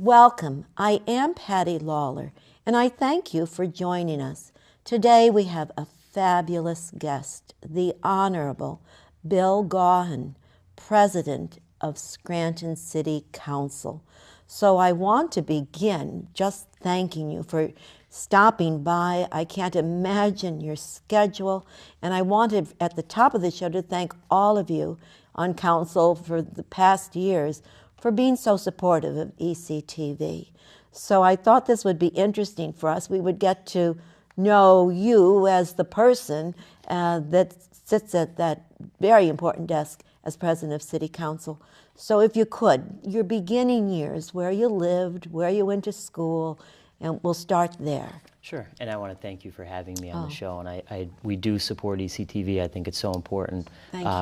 Welcome. I am Patty Lawler, and I thank you for joining us. Today we have a fabulous guest, the Honorable Bill Gaughan, President of Scranton City Council. So I want to begin just thanking you for stopping by. I can't imagine your schedule, and I wanted at the top of the show to thank all of you on council for the past years for being so supportive of ECTV. So I thought this would be interesting for us. We would get to know you as the person that sits at that very important desk as president of City Council. So if you could, your beginning years, where you lived, where you went to school, and we'll start there. Sure, and I want to thank you for having me on the show. And we do support ECTV. I think it's so important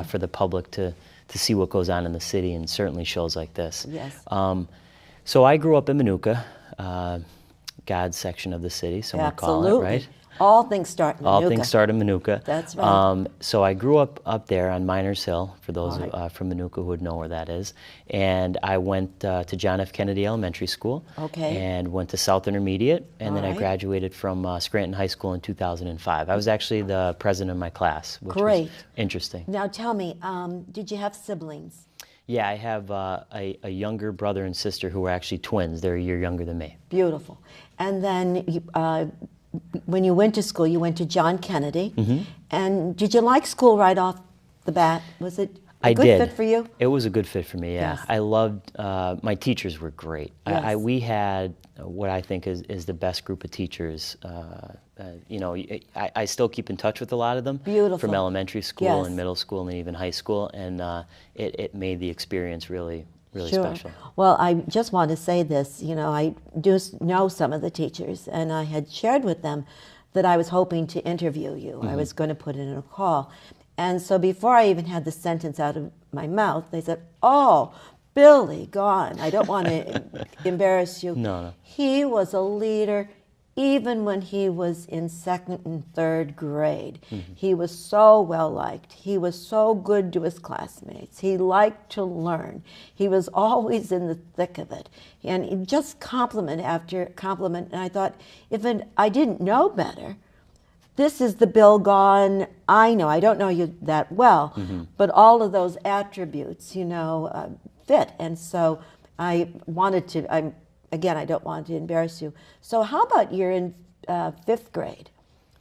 for the public to see what goes on in the city, and certainly shows like this. Yes. So I grew up in Minooka, God's section of the city, some would call it, right? All things start in Minooka. All things start in Minooka. That's right. So I grew up there on Miners Hill, for those from Minooka who would know where that is. And I went to John F. Kennedy Elementary School. Okay. And went to South Intermediate, and then I graduated from Scranton High School in 2005. I was actually the president of my class, which was interesting. Now tell me, did you have siblings? Yeah, I have a younger brother and sister who were actually twins. They're a year younger than me. Beautiful. And then when you went to school, you went to John Kennedy. Mm-hmm. And did you like school right off the bat? Was it a good fit for you? It was a good fit for me, yeah. Yes. I loved, my teachers were great. Yes. We had what I think is the best group of teachers. You know, I still keep in touch with a lot of them. Beautiful. From elementary school and middle school and even high school. And it made the experience really special. Well, I just want to say this, you know, I do know some of the teachers, and I had shared with them that I was hoping to interview you. Mm-hmm. I was going to put in a call. And so before I even had the sentence out of my mouth, they said, "Oh, Billy Gaughan, I don't want to embarrass you." No. He was a leader even when he was in second and third grade. Mm-hmm. He was so well liked. He was so good to his classmates. He liked to learn. He was always in the thick of it. And he just compliment after compliment. And I thought, I didn't know better, this is the Bill Gaughan I know. I don't know you that well, but all of those attributes, you know, fit. And so I wanted to, again, I don't want to embarrass you. So how about you're in fifth grade?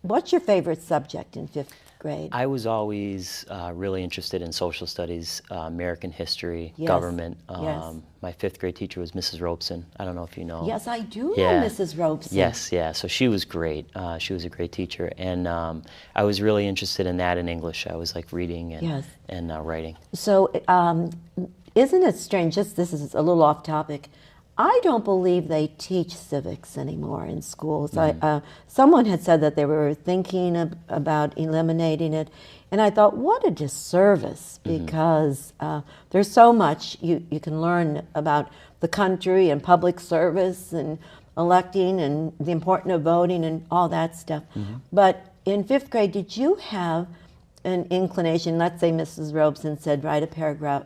What's your favorite subject in fifth grade? I was always really interested in social studies, American history, government. My fifth grade teacher was Mrs. Robeson. I don't know if you know. Yes, I do know Mrs. Robeson. Yes, yeah. So she was great. She was a great teacher. And I was really interested in that in English. I was like reading and writing. So isn't it strange, this is a little off topic, I don't believe they teach civics anymore in schools. Someone had said that they were thinking about eliminating it, and I thought, what a disservice, because there's so much you can learn about the country and public service and electing and the importance of voting and all that stuff. But in fifth grade, did you have an inclination, let's say Mrs. Robeson said, write a paragraph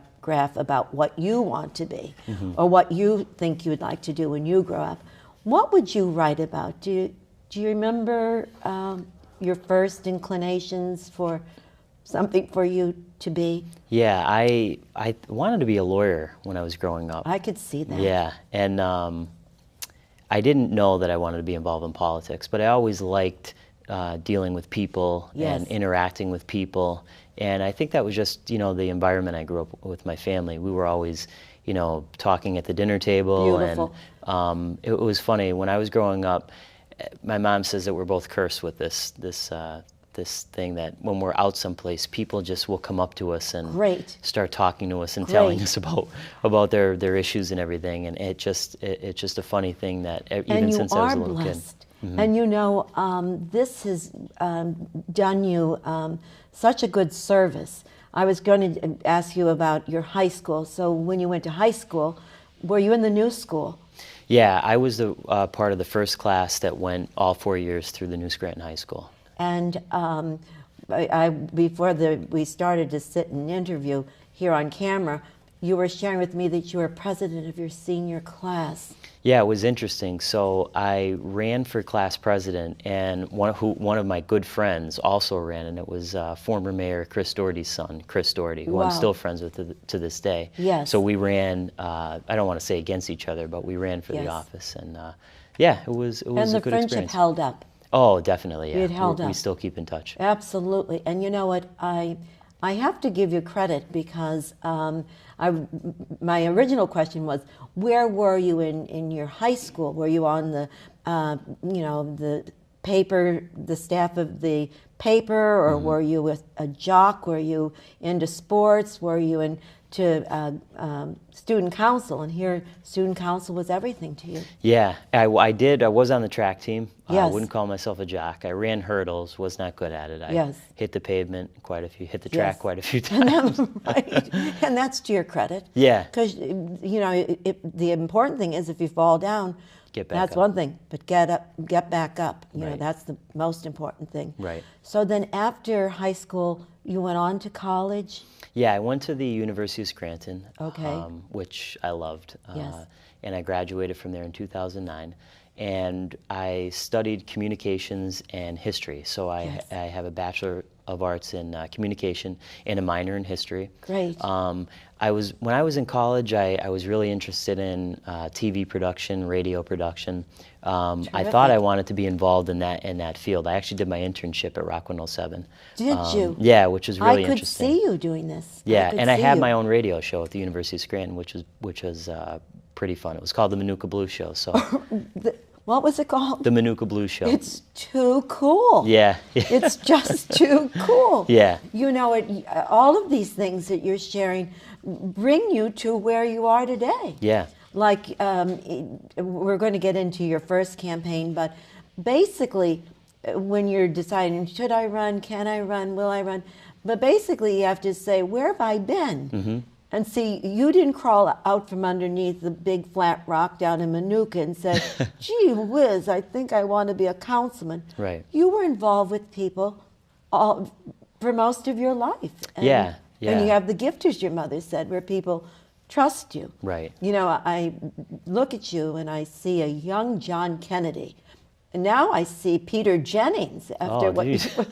about what you want to be or what you think you'd like to do when you grow up, what would you write about? Do you remember your first inclinations for something for you to be? Yeah, I wanted to be a lawyer when I was growing up. I could see that. Yeah, and I didn't know that I wanted to be involved in politics, but I always liked dealing with people and interacting with people. And I think that was just, you know, the environment I grew up with my family. We were always, you know, talking at the dinner table. Beautiful. And it was funny, when I was growing up, my mom says that we're both cursed with this thing that when we're out someplace, people just will come up to us and start talking to us and telling us about their issues and everything. And it's just a funny thing that even since I was a little kid. And you know, this has done you such a good service. I was going to ask you about your high school. So when you went to high school, were you in the new school? Yeah, I was the part of the first class that went all 4 years through the New Scranton High School. And before we started to sit and interview here on camera, you were sharing with me that you were president of your senior class. Yeah, it was interesting. So I ran for class president, and one of my good friends also ran, and it was former Mayor Chris Doherty's son, Chris Doherty, who I'm still friends with to this day. Yes. So we ran, I don't want to say against each other, but we ran for the office, and yeah, it was a good experience. And the friendship held up. Oh, definitely, yeah. It held up. We still keep in touch. Absolutely. And you know what, I have to give you credit because my original question was, where were you in your high school? Were you on the, the paper, the staff of the paper, or were you a jock? Were you into sports? Were you into student council? And here, student council was everything to you. Yeah, I did. I was on the track team. Yes. I wouldn't call myself a jock. I ran hurdles, was not good at it. I hit the pavement quite a few, hit the track quite a few times. Right. And that's to your credit. Yeah. Because, the important thing is if you fall down, get back that's up. one thing, but get back up. You know, Right. that's the most important thing. Right. So then after high school, you went on to college? Yeah, I went to the University of Scranton, which I loved. Yes. And I graduated from there in 2009. And I studied communications and history. So I have a Bachelor of Arts in communication and a minor in history. Great. When I was in college, I was really interested in TV production, radio production. I thought I wanted to be involved in that field. I actually did my internship at Rock 107. Did you? Yeah, which was really interesting. interesting. I could see you doing this. Yeah, and I had my own radio show at the University of Scranton, which was pretty fun. It was called the Manuka Blues Show. So. What was it called? The Manuka Blues Show. It's too cool. Yeah. It's just too cool. Yeah. You know, all of these things that you're sharing bring you to where you are today. Yeah. Like, we're going to get into your first campaign, but basically, when you're deciding, should I run, can I run, will I run? But basically, you have to say, where have I been? Mm-hmm. And see, you didn't crawl out from underneath the big flat rock down in Manuka and say, gee whiz, I think I want to be a councilman. Right. You were involved with people for most of your life. And, yeah. And you have the gift, as your mother said, where people trust you. Right. You know, I look at you and I see a young John Kennedy. And now I see Peter Jennings after what you do.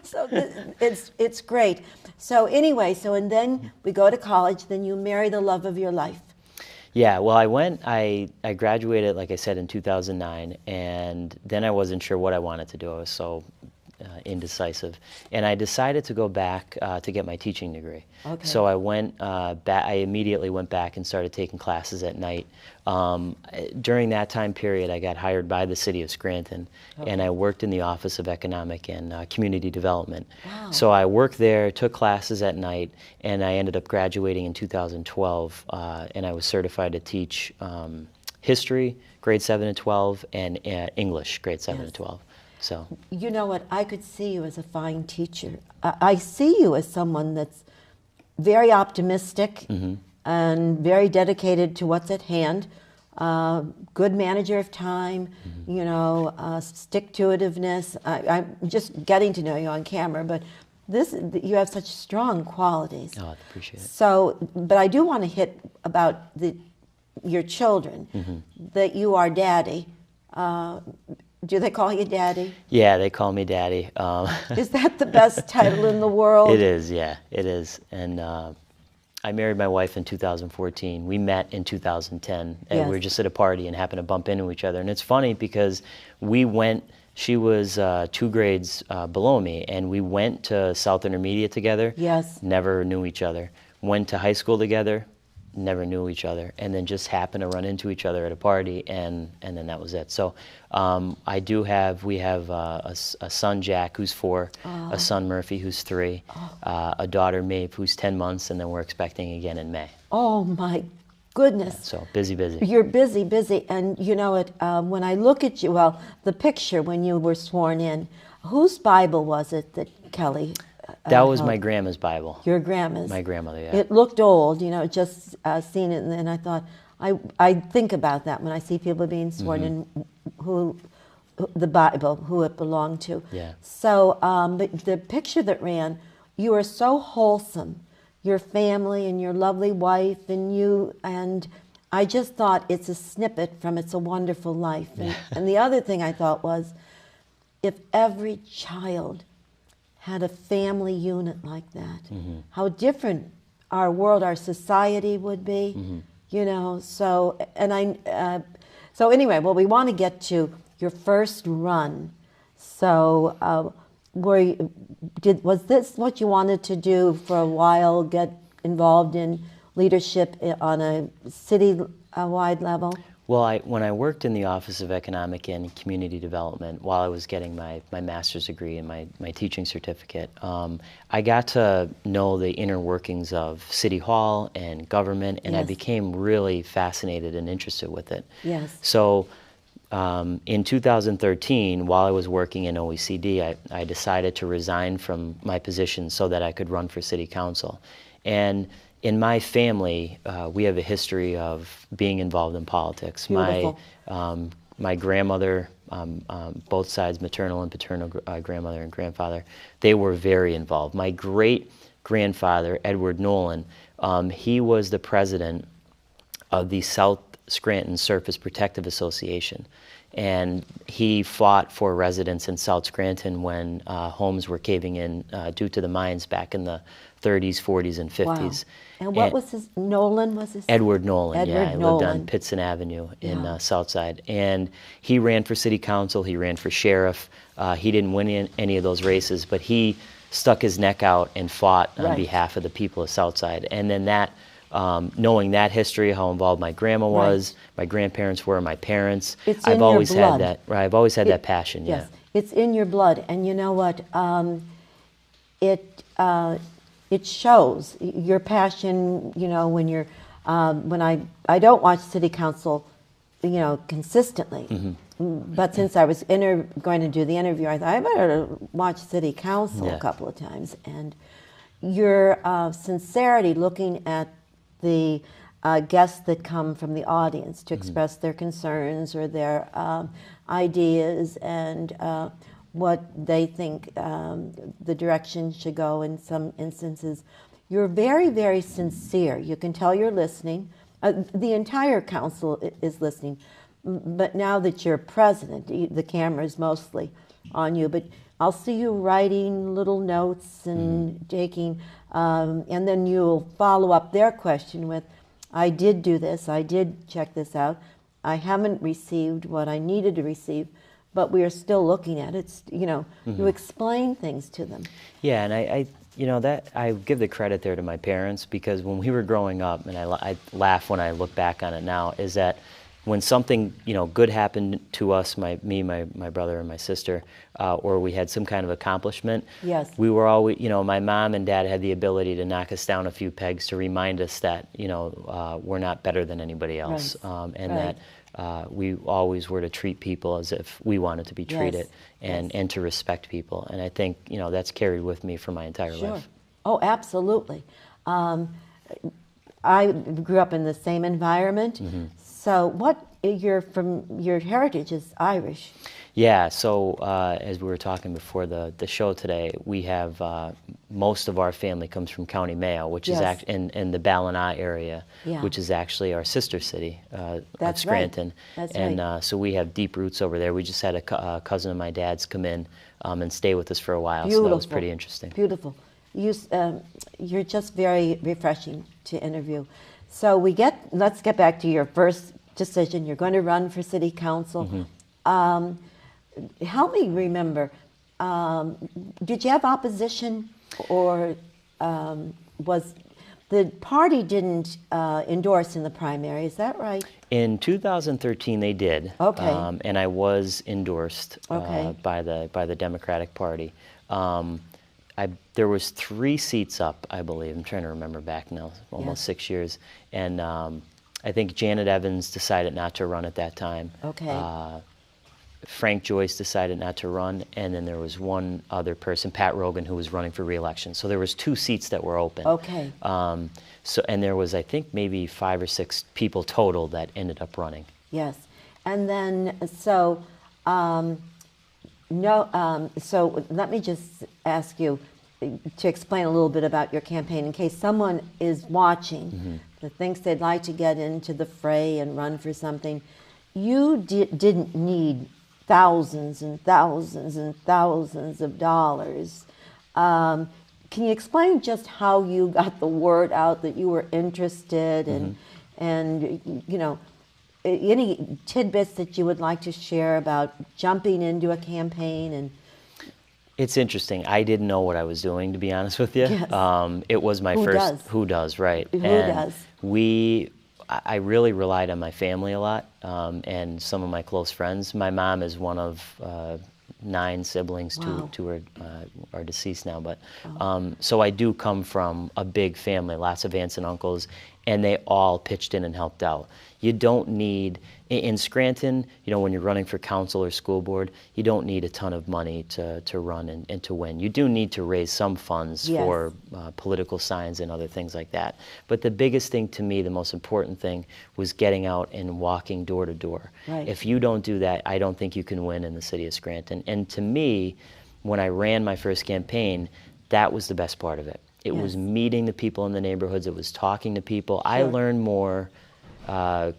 So it's great. So anyway, and then we go to college, then you marry the love of your life. Yeah, well, I graduated, like I said, in 2009, and then I wasn't sure what I wanted to do. I was so indecisive. And I decided to go back to get my teaching degree. Okay. So I went back. I immediately went back and started taking classes at night. During that time period, I got hired by the city of Scranton, and I worked in the Office of Economic and Community Development. Wow. So I worked there, took classes at night, and I ended up graduating in 2012, and I was certified to teach history, grade 7 to 12, and English, grade 7 to 12. So. You know what? I could see you as a fine teacher. I see you as someone that's very optimistic and very dedicated to what's at hand. Good manager of time, you know, stick-to-itiveness. I'm just getting to know you on camera, but you have such strong qualities. Oh, I appreciate it. So, but I do want to hit about your children, that you are daddy. Do they call you Daddy? Yeah, they call me Daddy. Is that the best title in the world? It is, yeah, it is. And I married my wife in 2014. We met in 2010, and we were just at a party and happened to bump into each other. And it's funny because she was 2 grades below me, and we went to South Intermediate together. Yes. Never knew each other. Went to high school together. Never knew each other, and then just happened to run into each other at a party, and then that was it. So we have a son, Jack, who's 4, a son, Murphy, who's 3, a daughter, Maeve, who's 10 months, and then we're expecting again in May. Oh my goodness. Yeah, so busy. You're busy, and you know it, when I look at you, well, the picture when you were sworn in, whose Bible was it that Kelly that was my grandma's Bible. Your grandma's? My grandmother, yeah. It looked old, you know, just seen it, and then I thought, I think about that when I see people being sworn in, who the Bible, who it belonged to. Yeah. So, but the picture that ran, you were so wholesome. your family and your lovely wife and you, and I just thought it's a snippet from It's a Wonderful Life. And the other thing I thought was, if every child had a family unit like that, how different our world, our society would be, you know. So, so anyway, well, we want to get to your first run. So, was this what you wanted to do for a while? Get involved in leadership on a city-wide level? Well, when I worked in the Office of Economic and Community Development while I was getting my master's degree and my teaching certificate, I got to know the inner workings of City Hall and government, and I became really fascinated and interested with it. Yes. So in 2013, while I was working in OECD, I decided to resign from my position so that I could run for City Council. And in my family, we have a history of being involved in politics. Beautiful. My grandmother, both sides, maternal and paternal grandmother and grandfather, they were very involved. My great-grandfather, Edward Nolan, he was the president of the South Scranton Surface Protective Association. And he fought for residents in South Scranton when homes were caving in due to the mines back in the 30s, 40s, and 50s. Wow. And what was his, Nolan was his? Edward Nolan, Edward He Nolan. lived on Pitson Avenue in Southside. And he ran for city council, he ran for sheriff. He didn't win any of those races, but he stuck his neck out and fought on behalf of the people of Southside. And then that, knowing that history, how involved my grandma was, my grandparents were, my parents, I've always had that. Right, I've always had that passion. Yes, it's in your blood, and you know what? It shows your passion. You know, when you're when I don't watch City Council, you know, consistently. But since I was going to do the interview, I thought I better watch City Council a couple of times. And your sincerity, looking at the guests that come from the audience to express their concerns or their ideas and what they think the direction should go in some instances. You're very, very sincere. You can tell you're listening. The entire council is listening. But now that you're president, the camera is mostly on you. But I'll see you writing little notes and taking, and then you'll follow up their question with, I did do this, I did check this out. I haven't received what I needed to receive, but we are still looking at it. You know, you explain things to them. Yeah, and I you know, that I give the credit there to my parents, because when we were growing up, and I laugh when I look back on it now, is that when something, you know, good happened to us, my brother and my sister, or we had some kind of accomplishment, we were always, you know, my mom and dad had the ability to knock us down a few pegs to remind us that, you know, we're not better than anybody else, and that we always were to treat people as if we wanted to be treated, and to respect people. And I think, you know, that's carried with me for my entire life. Oh, absolutely. I grew up in the same environment. So your heritage is Irish. Yeah, so as we were talking before the show today, we have most of our family comes from County Mayo, which is in the Ballina area, which is actually our sister city of Scranton. So we have deep roots over there. We just had a cousin of my dad's come in and stay with us for a while, so that was pretty interesting. Beautiful. You're just very refreshing to interview. So let's get back to your first decision. You're going to run for City Council. Help me remember, did you have opposition, or was the party didn't endorse in the primary, is that right? In 2013 they did, and I was endorsed by the Democratic Party. There was 3 seats up, I believe. I'm trying to remember back now, almost 6 years. And I think Janet Evans decided not to run at that time. Frank Joyce decided not to run, and then there was one other person, Pat Rogan, who was running for re-election. So there was 2 seats that were open. And there was, I think, maybe 5 or 6 people total that ended up running. Yes, and then so let me just ask you, to explain a little bit about your campaign in case someone is watching that thinks they'd like to get into the fray and run for something. You didn't need thousands and thousands and thousands of dollars. Can you explain just how you got the word out that you were interested, and you know, any tidbits that you would like to share about jumping into a campaign? And it's interesting. I didn't know what I was doing, to be honest with you. Yes. It was my first. Who does, right? Who does? I really relied on my family a lot, and some of my close friends. My mom is one of 9 siblings. Wow. Two are deceased now, but so I do come from a big family, lots of aunts and uncles, and they all pitched in and helped out. You don't need, in Scranton, you know, when you're running for council or school board, you don't need a ton of money to run and to win. You do need to raise some funds for political signs and other things like that. But the biggest thing to me, the most important thing, was getting out and walking door to door. Right. If you don't do that, I don't think you can win in the city of Scranton. And to me, when I ran my first campaign, that was the best part of it. It was meeting the people in the neighborhoods. It was talking to people. Sure. I learned more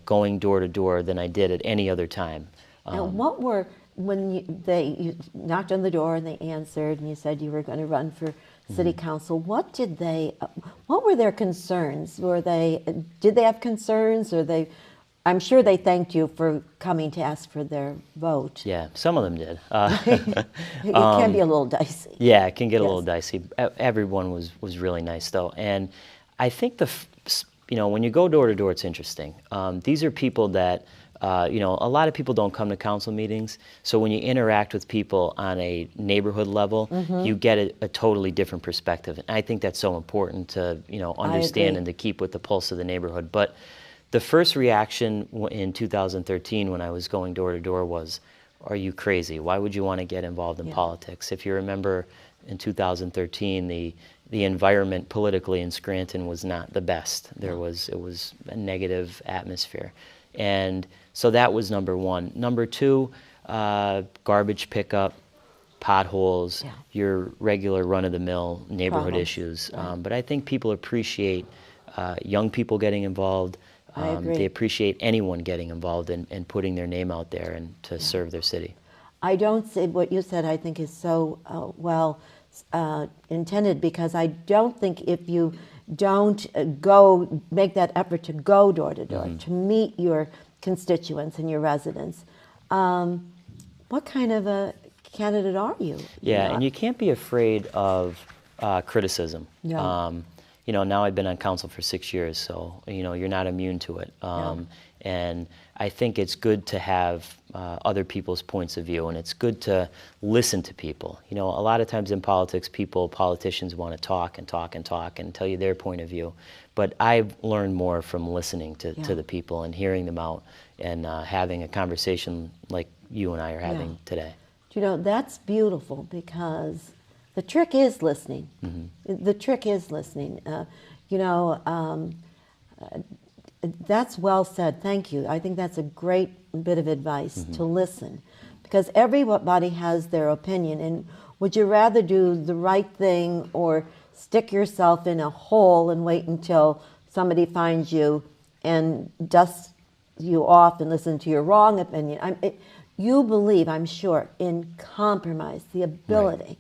going door to door than I did at any other time. Now, what were, when you knocked on the door and they answered and you said you were going to run for city council, what were their concerns? Did they have concerns, or I'm sure they thanked you for coming to ask for their vote. Yeah, some of them did. It can be a little dicey. Yeah, it can get a little dicey. Everyone was really nice, though. And I think you know, when you go door to door, it's interesting. These are people that, you know, a lot of people don't come to council meetings. So when you interact with people on a neighborhood level, you get a totally different perspective. And I think that's so important to, you know, understand and to keep with the pulse of the neighborhood. But the first reaction in 2013 when I was going door to door was, are you crazy? Why would you want to get involved in politics? If you remember in 2013, the environment politically in Scranton was not the best. It was a negative atmosphere. And so that was number one. Number two, garbage pickup, potholes, your regular run-of-the-mill neighborhood issues. But I think people appreciate young people getting involved. They appreciate anyone getting involved and putting their name out there and to serve their city. I don't say what you said, I think, is so well intended, because I don't think if you don't make that effort to go door to door, to meet your constituents and your residents, what kind of a candidate are you? Yeah, and you can't be afraid of criticism. No. You know, now I've been on council for 6 years, so, you know, you're not immune to it. And I think it's good to have other people's points of view, and it's good to listen to people. You know, a lot of times in politics, politicians want to talk and talk and talk and tell you their point of view. But I've learned more from listening to the people and hearing them out and having a conversation like you and I are having today. You know, that's beautiful, because the trick is listening. The trick is listening. You know, that's well said. Thank you. I think that's a great bit of advice, to listen, because everybody has their opinion. And would you rather do the right thing or stick yourself in a hole and wait until somebody finds you and dusts you off and listen to your wrong opinion? You believe, I'm sure, in compromise, the ability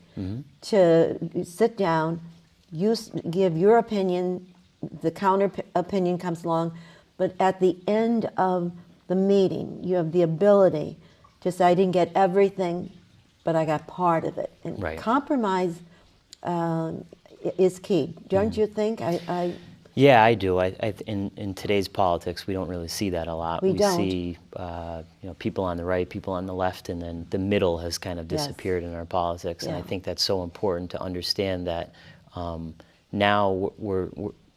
to sit down, give your opinion, the counter opinion comes along, but at the end of the meeting, you have the ability to say, I didn't get everything, but I got part of it. And compromise is key, don't you think? Yeah, I do. In today's politics, we don't really see that a lot. We don't. see you know, people on the right, people on the left, and then the middle has kind of disappeared in our politics. And I think that's so important to understand that now we're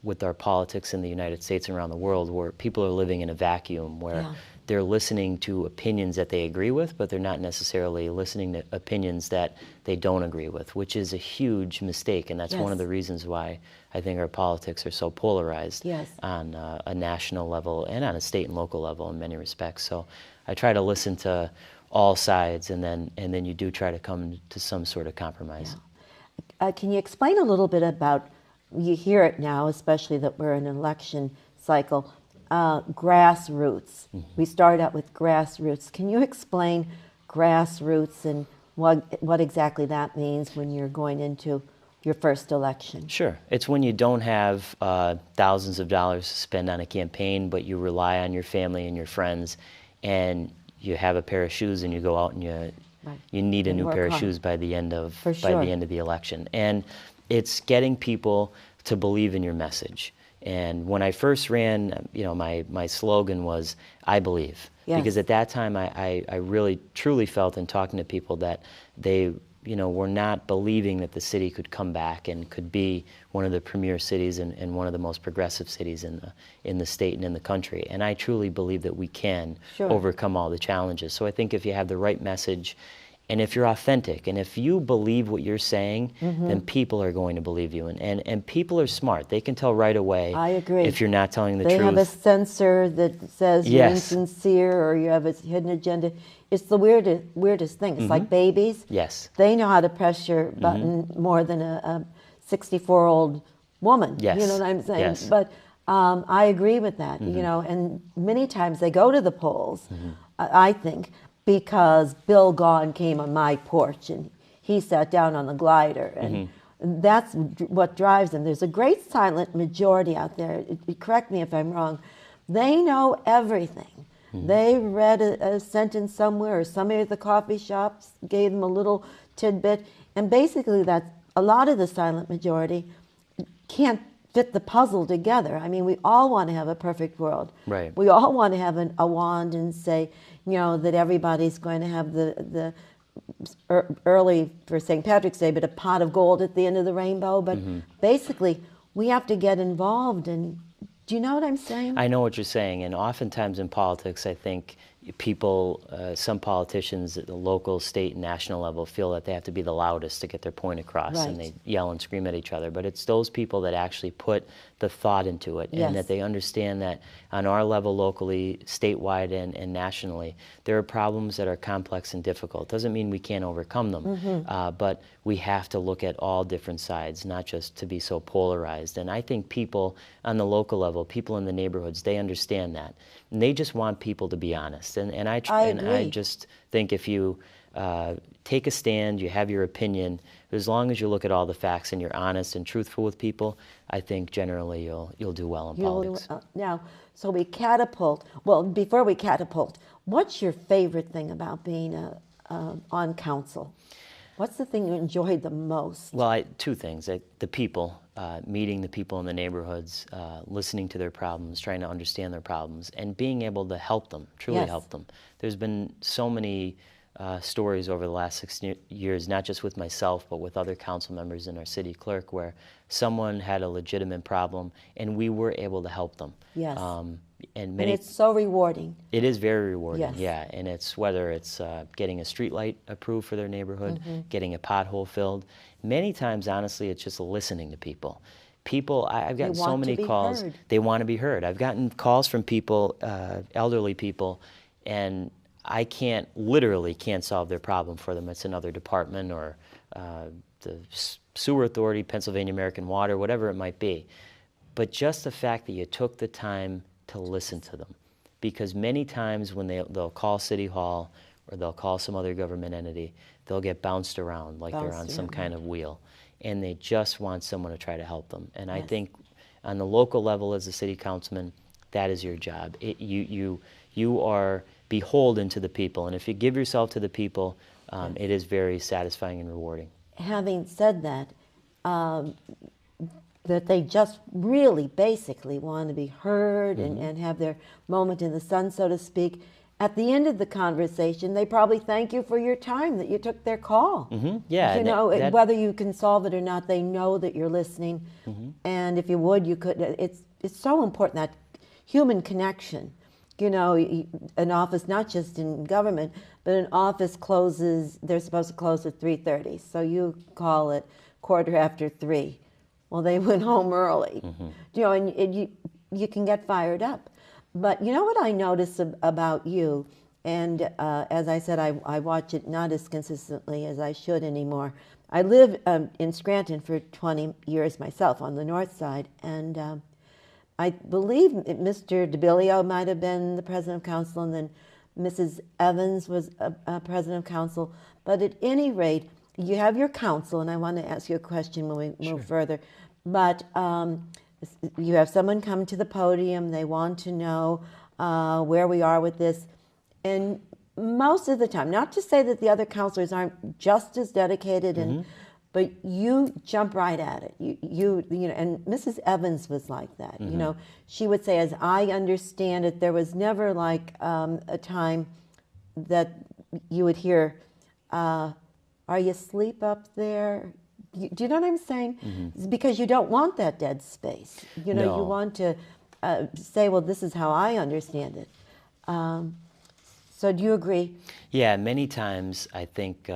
with our politics in the United States and around the world, where people are living in a vacuum, where they're listening to opinions that they agree with, but they're not necessarily listening to opinions that they don't agree with, which is a huge mistake. And that's one of the reasons why I think our politics are so polarized on a national level and on a state and local level in many respects. So I try to listen to all sides, and then you do try to come to some sort of compromise. can you explain a little bit about, you hear it now, especially that we're in an election cycle, grassroots. We start out with grassroots. Can you explain grassroots and what exactly that means when you're going into your first election? Sure. It's when you don't have thousands of dollars to spend on a campaign, but you rely on your family and your friends, and you have a pair of shoes and you go out and you need a new pair of shoes by the end of the election. And it's getting people to believe in your message. And when I first ran, my slogan was, I believe. Yes. Because at that time, I really, truly felt in talking to people that they, were not believing that the city could come back and could be one of the premier cities and one of the most progressive cities in the state and in the country. And I truly believe that we can overcome all the challenges. So I think if you have the right message, and if you're authentic, and if you believe what you're saying, then people are going to believe you. And people are smart. They can tell right away. I agree. If you're not telling the truth. They have a censor that says you're insincere or you have a hidden agenda. It's the weirdest thing. It's like babies. Yes. They know how to press your button more than a 64-year-old woman. Yes. You know what I'm saying? Yes. But I agree with that, and many times they go to the polls, I think, because Bill Gaughan came on my porch and he sat down on the glider, and that's what drives them. There's a great silent majority out there. Correct me if I'm wrong. They know everything. They read a sentence somewhere, or somebody at the coffee shops gave them a little tidbit, and basically that's a lot of the silent majority can't fit the puzzle together. I mean, we all want to have a perfect world. Right. We all want to have a wand and say, that everybody's going to have the early for St. Patrick's Day, but a pot of gold at the end of the rainbow. But basically, we have to get involved. And do you know what I'm saying? I know what you're saying. And oftentimes in politics, I think people, some politicians at the local, state, and national level feel that they have to be the loudest to get their point across, and they yell and scream at each other. But it's those people that actually put the thought into it, and that they understand that on our level locally, statewide, and nationally, there are problems that are complex and difficult. Doesn't mean we can't overcome them, but we have to look at all different sides, not just to be so polarized. And I think people on the local level, people in the neighborhoods, they understand that. And they just want people to be honest. And I just think if you take a stand, you have your opinion, as long as you look at all the facts and you're honest and truthful with people, I think generally you'll do well in politics. Now, so we catapult. Well, before we catapult, what's your favorite thing about being on council? What's the thing you enjoyed the most? Well, two things. The people, meeting the people in the neighborhoods, listening to their problems, trying to understand their problems, and being able to help them, truly help them. There's been so many stories over the last 6 years, not just with myself, but with other council members and our city clerk, where someone had a legitimate problem, and we were able to help them. Yes. And it's so rewarding. It is very rewarding, and it's whether it's getting a street light approved for their neighborhood, getting a pothole filled. Many times, honestly, it's just listening to people. I've gotten so many calls. They want to be heard. I've gotten calls from people, elderly people, and I literally can't solve their problem for them. It's another department or the sewer authority, Pennsylvania American Water, whatever it might be. But just the fact that you took the time to listen to them. Because many times when they'll call City Hall or they'll call some other government entity, they'll get bounced around like they're on some kind of wheel. And they just want someone to try to help them. And I think on the local level as a city councilman, that is your job. You are beholden to the people. And if you give yourself to the people, it is very satisfying and rewarding. Having said that, that they just really basically want to be heard and have their moment in the sun, so to speak. At the end of the conversation, they probably thank you for your time, that you took their call. Yeah, whether you can solve it or not, they know that you're listening. And if you would, you could. It's so important, that human connection. An office, not just in government, but an office closes, they're supposed to close at 3:30. So you call it 3:15. Well, they went home early. And you can get fired up. But you know what I notice about you, and as I said, I watch it not as consistently as I should anymore, I lived in Scranton for 20 years myself on the north side, and I believe Mr. DeBilio might have been the president of council, and then Mrs. Evans was a president of council. But at any rate, you have your council, and I want to ask you a question when we move further. But you have someone come to the podium, they want to know where we are with this. And most of the time, not to say that the other counselors aren't just as dedicated, and but you jump right at it. You know, and Mrs. Evans was like that. You know, she would say, as I understand it, there was never like a time that you would hear, "Are you asleep up there?" Do you know what I'm saying? It's because you don't want that dead space. You know, you want to say, "Well, this is how I understand it." So, do you agree? Yeah, many times I think.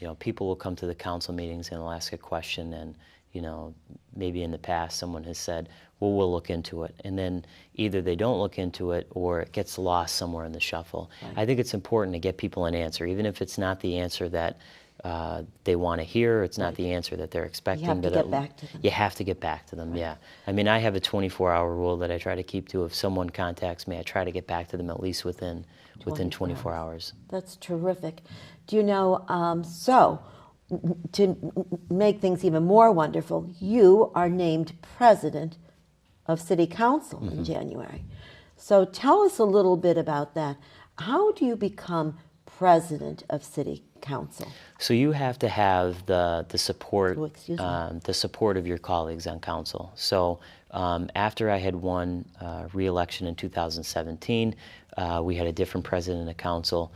You know, people will come to the council meetings and they'll ask a question, and you know, maybe in the past someone has said, well, we'll look into it, and then either they don't look into it or it gets lost somewhere in the shuffle. Right. I think it's important to get people an answer, even if it's not the answer that they want to hear, it's not the answer that they're expecting. You have to get back to them. You have to get back to them, yeah. I mean, I have a 24-hour rule that I try to keep to. If someone contacts me, I try to get back to them at least within 24 hours. That's terrific. Do you know, so to make things even more wonderful, you are named president of City Council in January. So tell us a little bit about that. How do you become president of City Council? So you have to have the support the support of your colleagues on council. So after I had won re-election in 2017, we had a different president of council,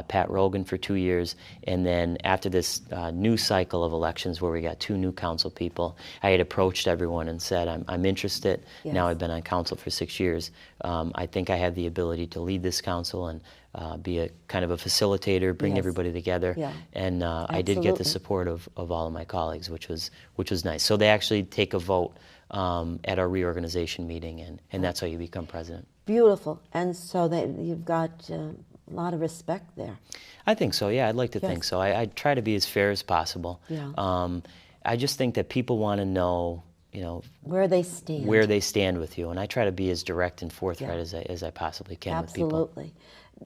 Pat Rogan, for 2 years, and then after this new cycle of elections where we got 2 new council people, I had approached everyone and said, I'm interested. Yes. Now I've been on council for 6 years. I think I have the ability to lead this council and be a kind of a facilitator, bring everybody together. Yeah. And I did get the support of all of my colleagues, which was nice. So they actually take a vote at our reorganization meeting, and that's how you become president. Beautiful. And so you've got a lot of respect there. I think so, yeah. I'd like to think so. I try to be as fair as possible. Yeah. I just think that people want to know, you know, where they stand with you, and I try to be as direct and forthright as I possibly can with people. Absolutely.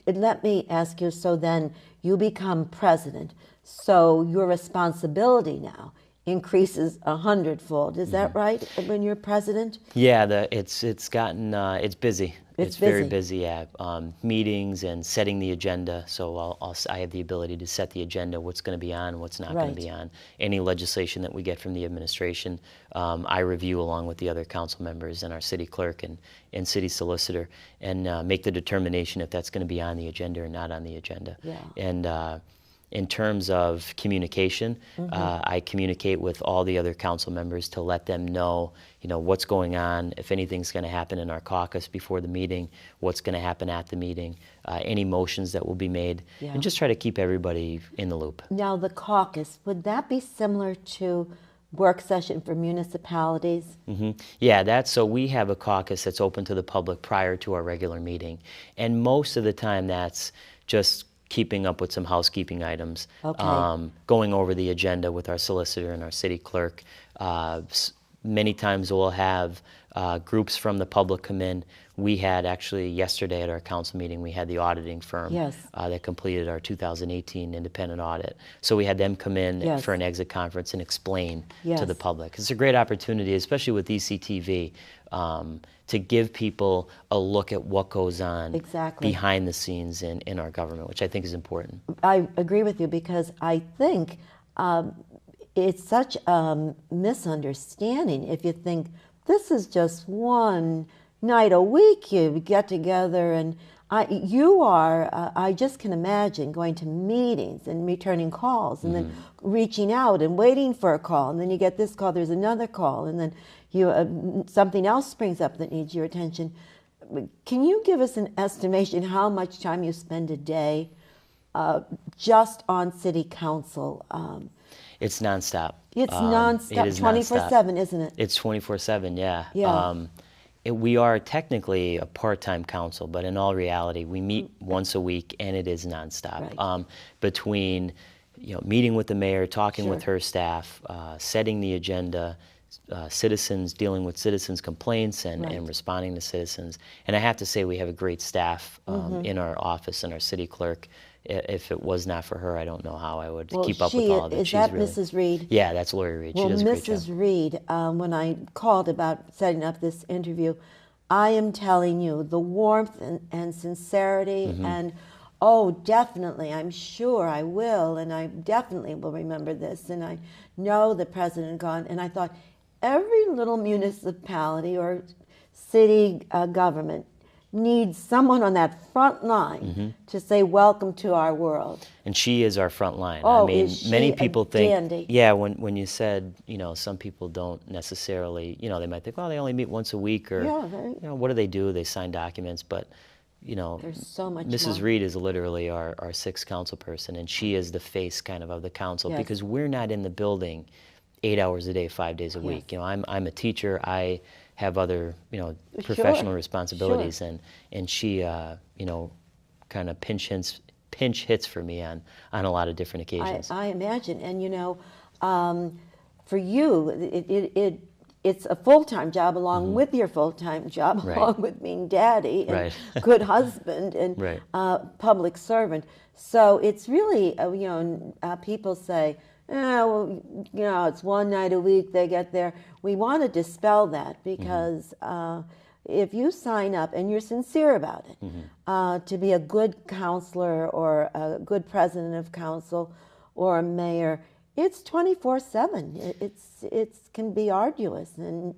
Let me ask you, so then you become president, so your responsibility now increases 100-fold. Is that right, when you're president? Yeah, it's gotten, it's busy. It's very busy, yeah. Meetings and setting the agenda. So I have the ability to set the agenda, what's going to be on, what's not going to be on. Any legislation that we get from the administration, I review along with the other council members and our city clerk and city solicitor, and make the determination if that's going to be on the agenda or not on the agenda. Yeah. And in terms of communication, I communicate with all the other council members to let them know, you know, what's going on, if anything's going to happen in our caucus before the meeting, what's going to happen at the meeting, any motions that will be made, and just try to keep everybody in the loop. Now, the caucus, would that be similar to work session for municipalities? Yeah, so we have a caucus that's open to the public prior to our regular meeting, and most of the time that's just keeping up with some housekeeping items, going over the agenda with our solicitor and our city clerk. Many times we'll have groups from the public come in. We had actually yesterday at our council meeting, we had the auditing firm that completed our 2018 independent audit. So we had them come in for an exit conference and explain to the public. It's a great opportunity, especially with ECTV, to give people a look at what goes on behind the scenes in our government, which I think is important. I agree with you, because I think it's such a misunderstanding if you think this is just one night a week you get together, and I just can imagine going to meetings and returning calls and then reaching out and waiting for a call, and then you get this call, there's another call, and then something else springs up that needs your attention. Can you give us an estimation how much time you spend a day just on city council? It's nonstop. It's nonstop, 24/7, isn't it? It's 24/7, yeah. We are technically a part-time council, but in all reality, we meet once a week, and it is nonstop. Between meeting with the mayor, talking with her staff, setting the agenda, citizens, dealing with citizens' complaints and responding to citizens. And I have to say we have a great staff in our office and our city clerk. If it was not for her, I don't know how I would keep up with all of it. Is that Mrs. Reed? Yeah, that's Lori Reed. Well, she does a great job. Mrs. Reed, when I called about setting up this interview, I am telling you, the warmth and sincerity and, oh, definitely, I'm sure I will, and I definitely will remember this, and I know the President Gaughan, and I thought every little municipality or city government needs someone on that front line to say, welcome to our world. And she is our front line. Oh, I mean, is she many people think, dandy? yeah, when you said, some people don't necessarily, they might think, well, they only meet once a week, or, what do they do? They sign documents, but, there's so much Mrs. more. Reed is literally our sixth council person, and she is the face kind of the council, because we're not in the building 8 hours a day, 5 days a week. I'm a teacher. I have other, professional responsibilities, and she, kind of pinch hits for me on a lot of different occasions. I imagine, and for you, it's a full-time job along with your full-time job, along with being daddy and good husband and public servant. So it's really, people say, it's one night a week they get there. We want to dispel that, because if you sign up and you're sincere about it, to be a good counselor or a good president of council or a mayor, it's 24/7. It can be arduous, and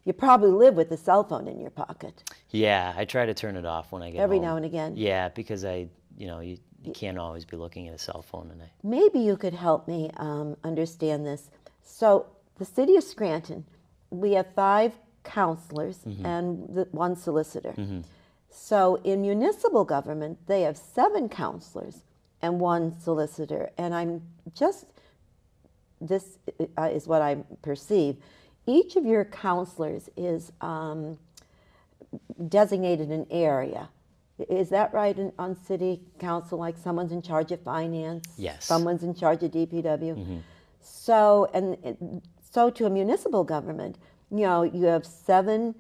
you probably live with a cell phone in your pocket. Yeah, I try to turn it off when I get every home. now and again. Yeah, because you can't always be looking at a cell phone. Maybe you could help me understand this. So the city of Scranton, we have 5 counselors and one solicitor. So in municipal government, they have 7 counselors and 1 solicitor. And this is what I perceive. Each of your counselors is designated an area. Is that right on city council? Like someone's in charge of finance? Yes. Someone's in charge of DPW? So to a municipal government, you have 7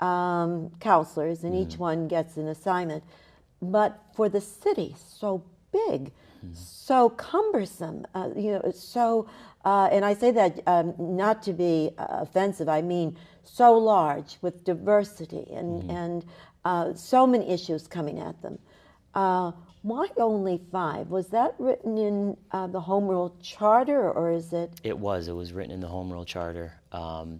counselors, and each one gets an assignment. But for the city, so big, so cumbersome, and I say that not to be offensive, I mean so large, with diversity and so many issues coming at them. Why only 5? Was that written in the Home Rule Charter, or is it? It was written in the Home Rule Charter.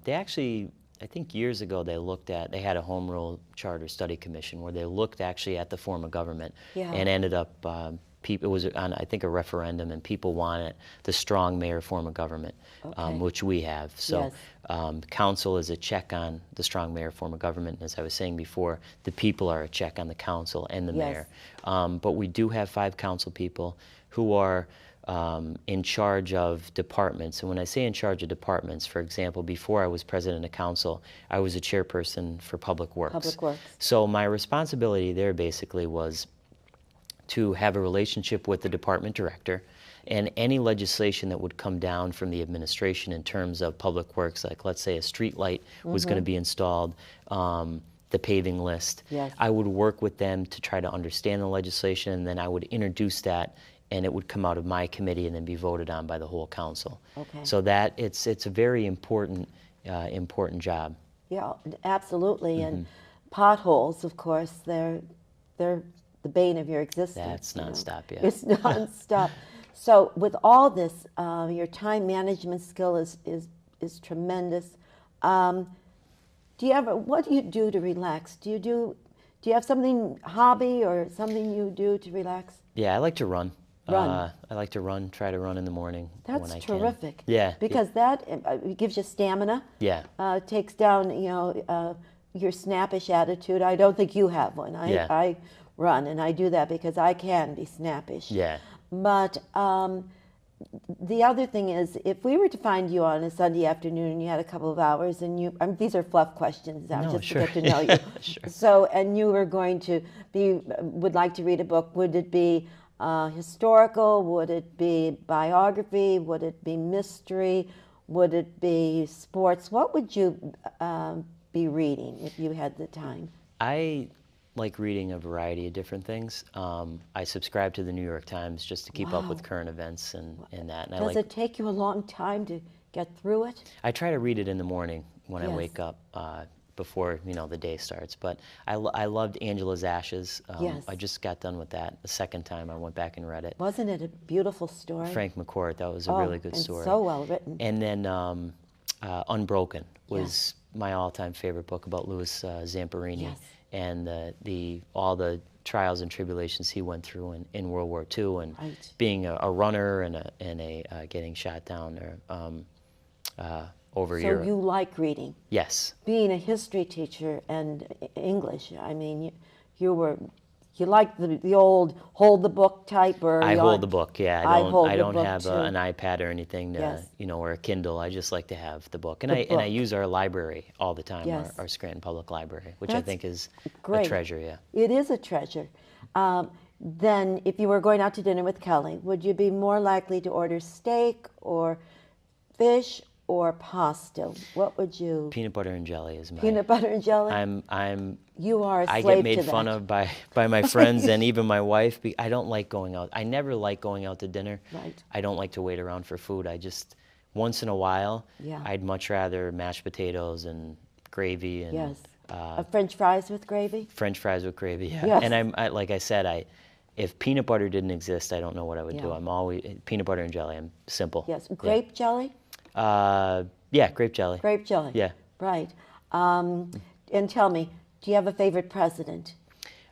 They actually, I think years ago, they had a Home Rule Charter Study Commission where they looked actually at the form of government and ended up, it was on, I think, a referendum, and people wanted the strong mayor form of government, which we have. So council is a check on the strong mayor form of government. As I was saying before, the people are a check on the council and the mayor. But we do have 5 council people who are in charge of departments. And when I say in charge of departments, for example, before I was president of council, I was a chairperson for Public Works. Public Works. So my responsibility there basically was to have a relationship with the department director, and any legislation that would come down from the administration in terms of public works, like let's say a street light was going to be installed, the paving list, I would work with them to try to understand the legislation, and then I would introduce that, and it would come out of my committee and then be voted on by the whole council. So that it's a very important job. Yeah, absolutely. And potholes, of course, they're the bane of your existence. That's nonstop, It's nonstop. So with all this, your time management skill is tremendous. What do you do to relax? Do you have something, hobby or something you do to relax? Yeah, I like to run. Run. I like to try to run in the morning when I can. That's terrific. Yeah. Because that gives you stamina. Yeah. Takes down, your snappish attitude. I don't think you have one. I run, and I do that because I can be snappish. Yeah. But the other thing is, if we were to find you on a Sunday afternoon and you had a couple of hours, and these are fluff questions now, just to get to know you. Sure. So, and you were going to would like to read a book, would it be historical? Would it be biography? Would it be mystery? Would it be sports? What would you be reading if you had the time? I like reading a variety of different things. I subscribe to the New York Times just to keep up with current events and that. And Does it take you a long time to get through it? I try to read it in the morning when I wake up before the day starts. But I loved Angela's Ashes. I just got done with that the second time I went back and read it. Wasn't it a beautiful story? Frank McCourt, that was a really good story. So well written. And then Unbroken was my all-time favorite book about Louis Zamperini and all the trials and tribulations he went through in World War II, and being a runner and getting shot down over Europe. So you like reading? Yes. Being a history teacher and English, I mean, you like the old hold the book type, or I hold the book. Yeah, I don't have an iPad or anything, or a Kindle. I just like to have the book, and I use our library all the time, our Scranton Public Library, which I think is a treasure. Yeah, it is a treasure. Then, if you were going out to dinner with Kelly, would you be more likely to order steak or fish or pasta? What would you? Peanut butter and jelly is my. Peanut butter and jelly. You are a slave to that. I get made fun of by my friends and even my wife. I don't like going out. I never like going out to dinner. Right. I don't like to wait around for food. I just once in a while. Yeah. I'd much rather mashed potatoes and gravy and. French fries with gravy. French fries with gravy. Yeah. Yes. And like I said, if peanut butter didn't exist, I don't know what I would do. I'm always peanut butter and jelly. I'm simple. Yes. Grape jelly. Grape jelly. Grape jelly. Yeah. Right. And tell me, do you have a favorite president?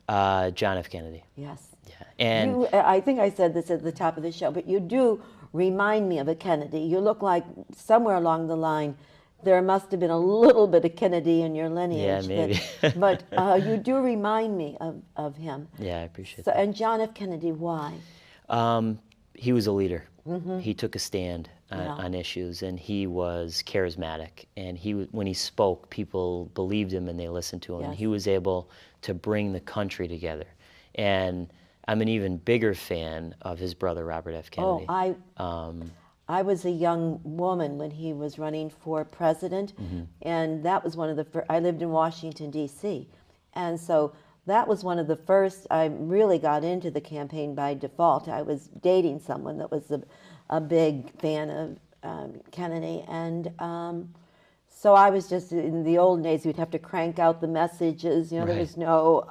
John F. Kennedy. Yes. Yeah. And I think I said this at the top of the show, but you do remind me of a Kennedy. You look like somewhere along the line there must have been a little bit of Kennedy in your lineage. Yeah, maybe. But you do remind me of him. Yeah, I appreciate that. And John F. Kennedy, why? He was a leader. Mm-hmm. He took a stand on issues, and he was charismatic. And when he spoke, people believed him and they listened to him. Yes. And he was able to bring the country together. And I'm an even bigger fan of his brother, Robert F. Kennedy. I was a young woman when he was running for president, and that was one of the first. I lived in Washington, D.C., and so that was one of the first. I really got into the campaign by default. I was dating someone that was a big fan of Kennedy, and so I was just, in the old days, you'd have to crank out the messages. There was no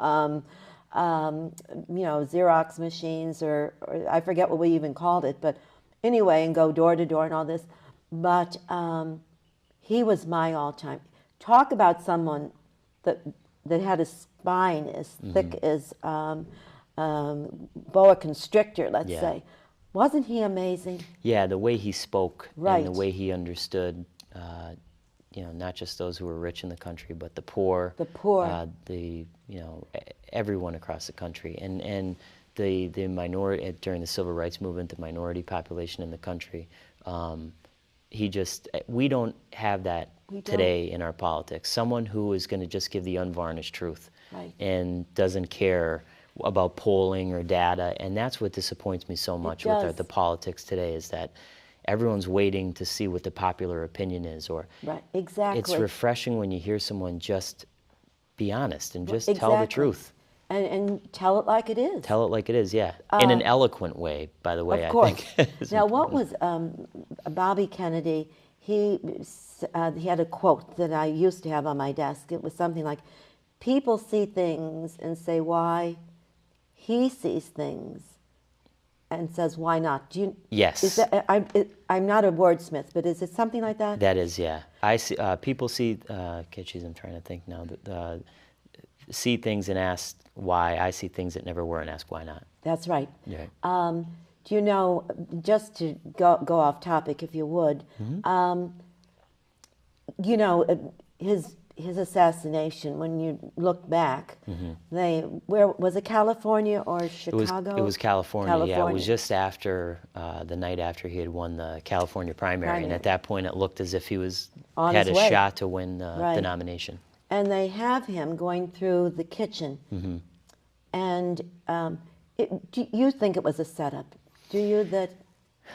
Xerox machines, or I forget what we even called it, but anyway, and go door to door and all this. But he was my all-time. Talk about someone that had a spine as thick as boa constrictor, let's say. Wasn't he amazing? Yeah, the way he spoke and the way he understood, not just those who were rich in the country, but the poor, everyone across the country, and the minority during the civil rights movement, the minority population in the country. We don't have that today in our politics. Someone who is going to just give the unvarnished truth and doesn't care about polling or data, and that's what disappoints me so much with the politics today, is that everyone's waiting to see what the popular opinion is. Exactly. It's refreshing when you hear someone just be honest and just tell the truth. And tell it like it is. Tell it like it is, yeah. In an eloquent way, by the way, of course. I think. Now, what was Bobby Kennedy, he had a quote that I used to have on my desk. It was something like, people see things and say why. He sees things and says, why not? Yes. I'm not a wordsmith, but is it something like that? That is, yeah. I see, people see, I'm trying to think now, see things and ask why. I see things that never were and ask why not. That's right. Yeah. Do you know, just to go off topic, if you would, his assassination, when you look back, where was it, California or Chicago? It was California. Yeah, it was just after the night after he had won the California primary. And at that point it looked as if he had a shot to win the nomination. And they have him going through the kitchen, and Do you think it was a setup? Do you that?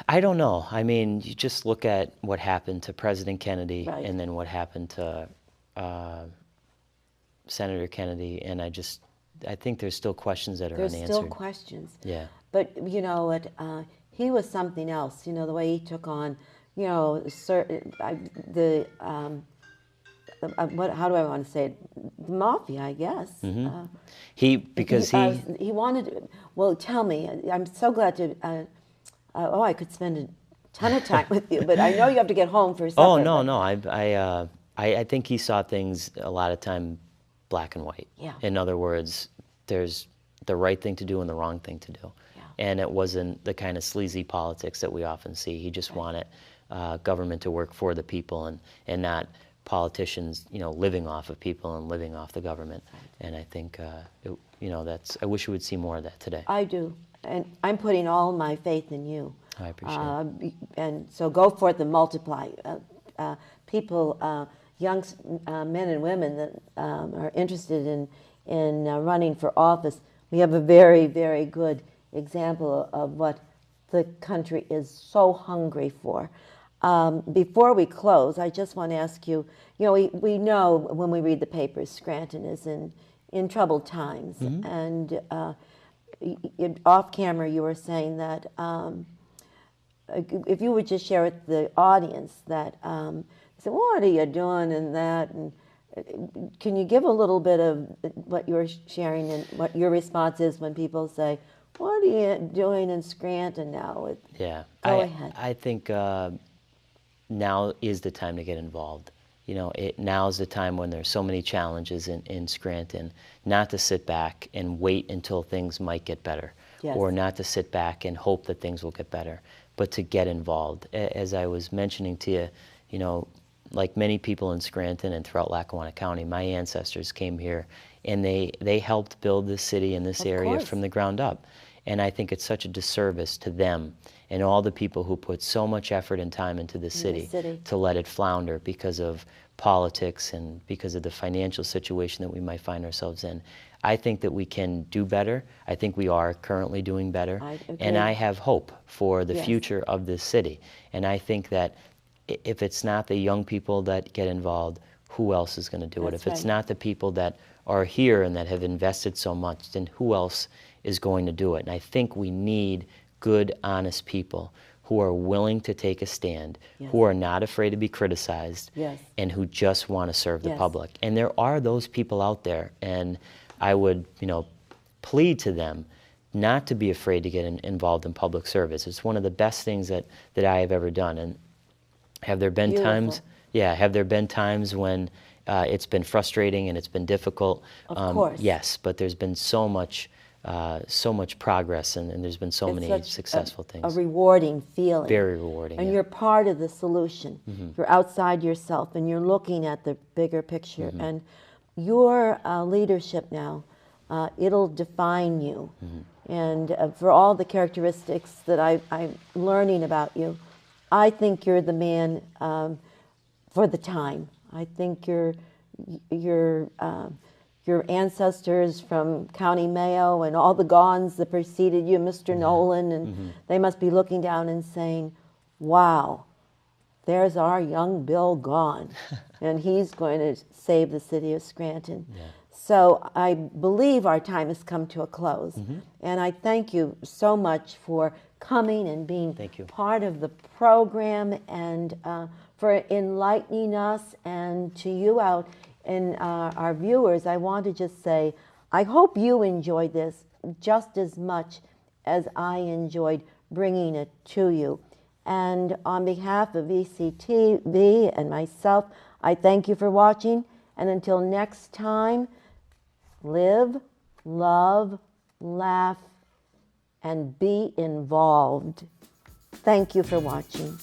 I don't know. I mean, you just look at what happened to President Kennedy, Right. and then what happened to Senator Kennedy, and I think there's still questions that are There's unanswered. still questions. Yeah. But you know what? He was something else. You know, the way he took on, you know, how do I want to say it? The mafia, I guess. Mm-hmm. He wanted. Well, tell me. I'm so glad to. I could spend a ton of time with you, but I know you have to get home for supper. Oh no. I think he saw things a lot of time black and white. Yeah. In other words, there's the right thing to do and the wrong thing to do. Yeah. And it wasn't the kind of sleazy politics that we often see. He just wanted government to work for the people and not politicians, you know, living off of people and living off the government. Right. And I think, I wish we would see more of that today. I do. And I'm putting all my faith in you. I appreciate it. And so go forth and multiply. People, young men and women that are interested in running for office, we have a very, very good example of what the country is so hungry for. Before we close, I just want to ask you, you know, we know when we read the papers, Scranton is in troubled times. Mm-hmm. And off camera, you were saying that if you would just share with the audience that, say, what are you doing and that? And can you give a little bit of what you're sharing and what your response is when people say, what are you doing in Scranton now? Yeah, Go ahead. I think now is the time to get involved. You know, now is the time when there's so many challenges in Scranton, not to sit back and wait until things might get better, yes, or not to sit back and hope that things will get better, but to get involved. As I was mentioning to you, you know, like many people in Scranton and throughout Lackawanna County, my ancestors came here and they helped build this city and this area from the ground up. And I think it's such a disservice to them and all the people who put so much effort and time into the city to let it flounder because of politics and because of the financial situation that we might find ourselves in. I think that we can do better. I think we are currently doing better. And I have hope for the future of this city. And I think that if it's not the young people that get involved, who else is going to do it? If it's not the people that are here and that have invested so much, then who else is going to do it? And I think we need good, honest people who are willing to take a stand, who are not afraid to be criticized, and who just want to serve the public. And there are those people out there, and I would, plead to them not to be afraid to get involved in public service. It's one of the best things that I have ever done. And have there been times? Yeah, have there been times when it's been frustrating and it's been difficult? Of course. Yes, but there's been so much progress, and there's been so many successful things. A rewarding feeling. Very rewarding. And you're part of the solution. Mm-hmm. You're outside yourself, and you're looking at the bigger picture. Mm-hmm. And your leadership now, it'll define you. Mm-hmm. And for all the characteristics that I'm learning about you, I think you're the man for the time. I think your ancestors from County Mayo and all the Gaughans that preceded you, Mr. Nolan, and they must be looking down and saying, wow, there's our young Bill Gaughan, and he's going to save the city of Scranton. Yeah. So I believe our time has come to a close. Mm-hmm. And I thank you so much for coming and being part of the program and for enlightening us. And to you out and our viewers, I want to just say, I hope you enjoyed this just as much as I enjoyed bringing it to you. And on behalf of ECTV and myself, I thank you for watching. And until next time, live, love, laugh, and be involved. Thank you for watching.